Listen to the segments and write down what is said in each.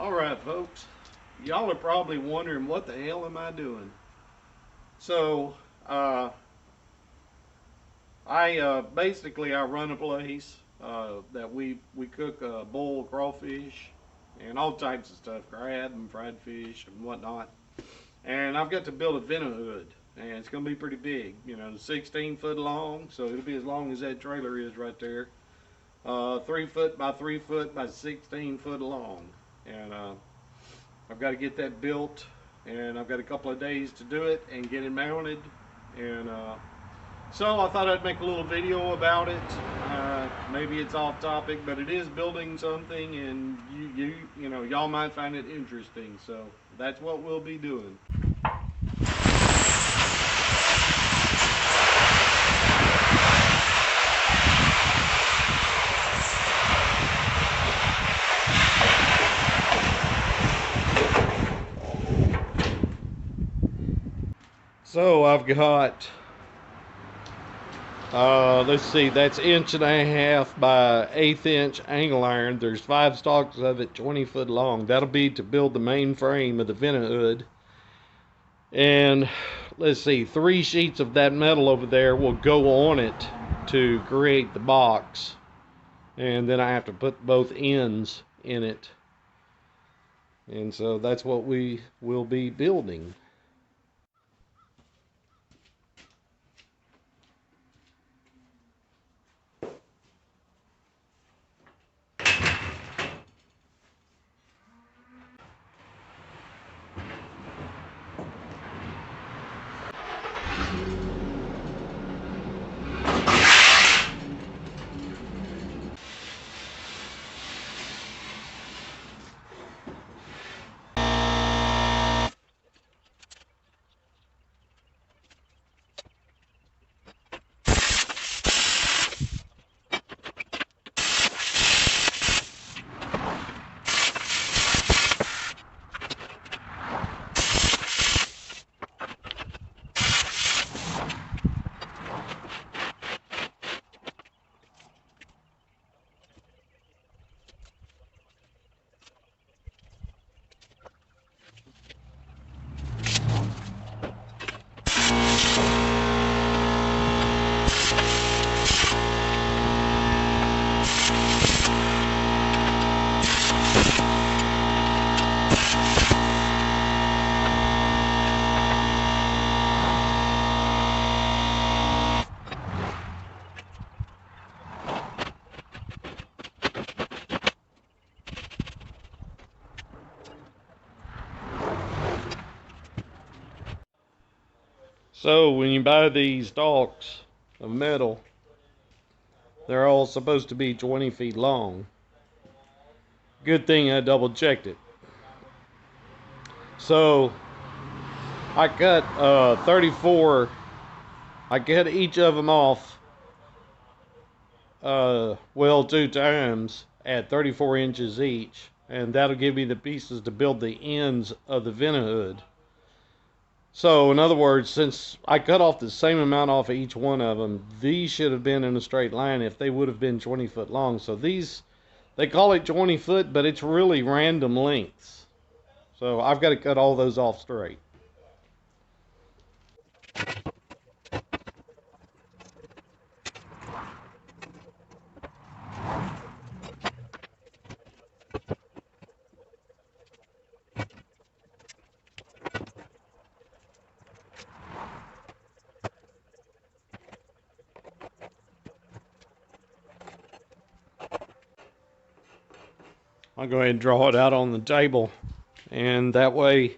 Alright folks, y'all are probably wondering what the hell am I doing. So, uh, I run a place that we cook boiled crawfish and all types of stuff, crab and fried fish and whatnot. And I've got to build a vent hood, and it's going to be pretty big. 16 foot long, so it'll be as long as that trailer is right there. 3 foot by 3 foot by 16 foot long, and I've got to get that built, and I've got a couple of days to do it and get it mounted. And so I thought I'd make a little video about it. Maybe it's off topic, but it is building something, and y'all might find it interesting. So that's what we'll be doing. So I've got, let's see, that's 1.5" by 1/8" angle iron. There's 5 stalks of it, 20 foot long. That'll be to build the main frame of the vent hood. And let's see, 3 sheets of that metal over there will go on it to create the box. And then I have to put both ends in it. And so that's what we will be building. So when you buy these stalks of metal, they're all supposed to be 20 feet long. Good thing I double checked it. So I cut 34. I cut each of them off, well, 2 times at 34 inches each, and that'll give me the pieces to build the ends of the vent hood. So, in other words, since I cut off the same amount off of each one of them, these should have been in a straight line if they would have been 20 foot long. So these, they call it 20 foot, but it's really random lengths. So I've got to cut all those off straight. I'll go ahead and draw it out on the table, and that way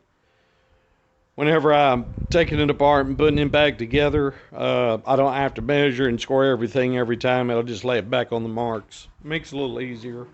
whenever I'm taking it apart and putting it back together, I don't have to measure and square everything every time. It'll just lay it back on the marks. Makes it a little easier.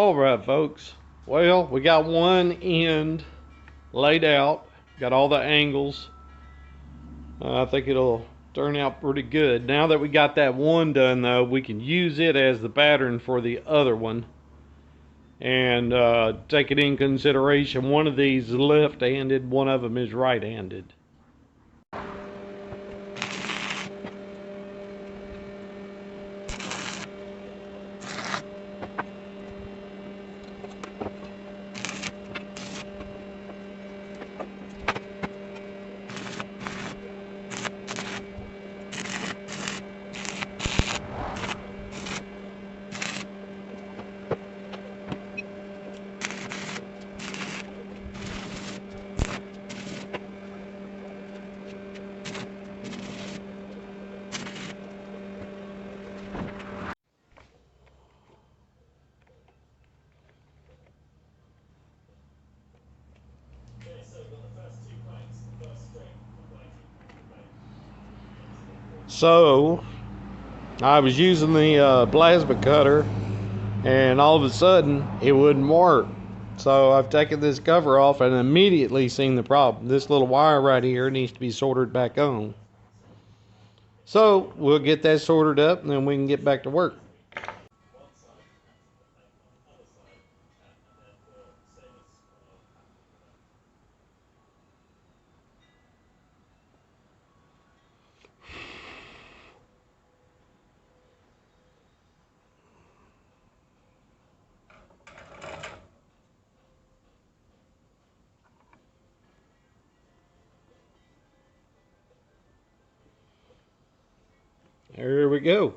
All right, folks. Well, we got one end laid out, got all the angles. I think it'll turn out pretty good. Now that we got that one done, though, we can use it as the pattern for the other one. And take it in consideration, one of these is left-handed, one of them is right-handed. So, I was using the plasma cutter, and all of a sudden, it wouldn't work. So, I've taken this cover off and immediately seen the problem. This little wire right here needs to be soldered back on. So, we'll get that soldered up, and then we can get back to work. There we go.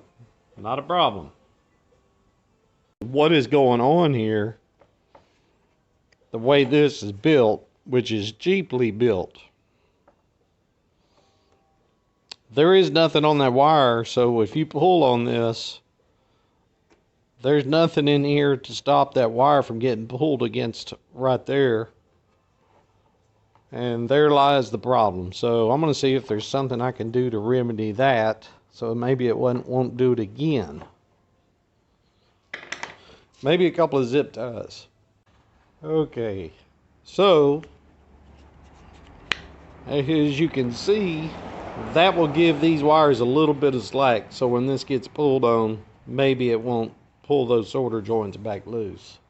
Not a problem. What is going on here, the way this is built, which is cheaply built, there is nothing on that wire, so if you pull on this, there's nothing in here to stop that wire from getting pulled against right there. And there lies the problem. So I'm going to see if there's something I can do to remedy that, so maybe it won't do it again. Maybe a couple of zip ties. Okay, so as you can see, that will give these wires a little bit of slack, so when this gets pulled on, maybe it won't pull those solder joints back loose.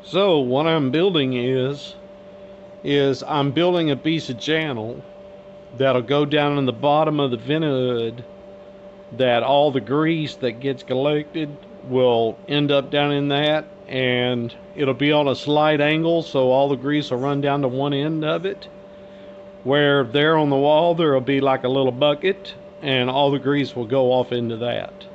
So what I'm building is I'm building a piece of channel that'll go down in the bottom of the vent hood, that all the grease that gets collected will end up down in that, and it'll be on a slight angle, so all the grease will run down to one end of it, where there on the wall there'll be like a little bucket, and all the grease will go off into that.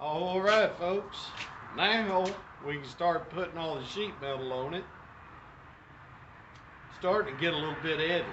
All right, folks. Now we can start putting all the sheet metal on it. Starting to get a little bit heavy.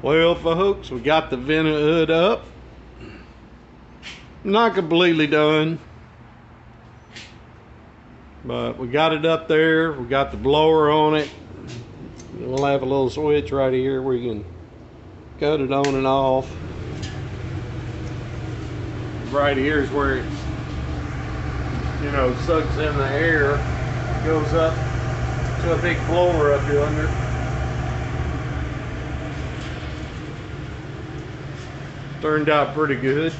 Well, folks, we got the vent hood up. Not completely done, but we got it up there. We got the blower on it. We'll have a little switch right here where you can cut it on and off. Right here is where it, sucks in the air, goes up to a big blower up here under. Turned out pretty good.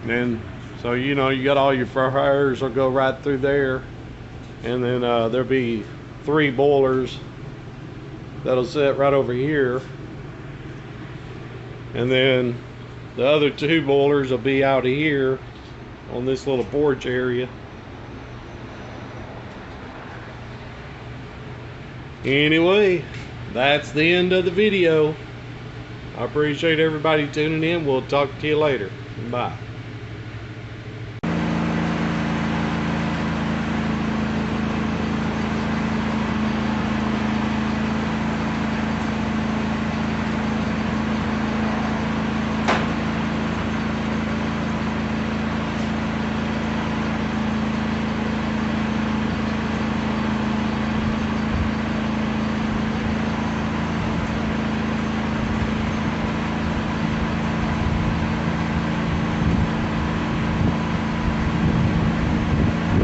And so you got all your fryers will go right through there, and then there'll be 3 boilers that'll sit right over here, and then the other 2 boilers will be out of here on this little porch area. Anyway, that's the end of the video. I appreciate everybody tuning in. We'll talk to you later. Bye.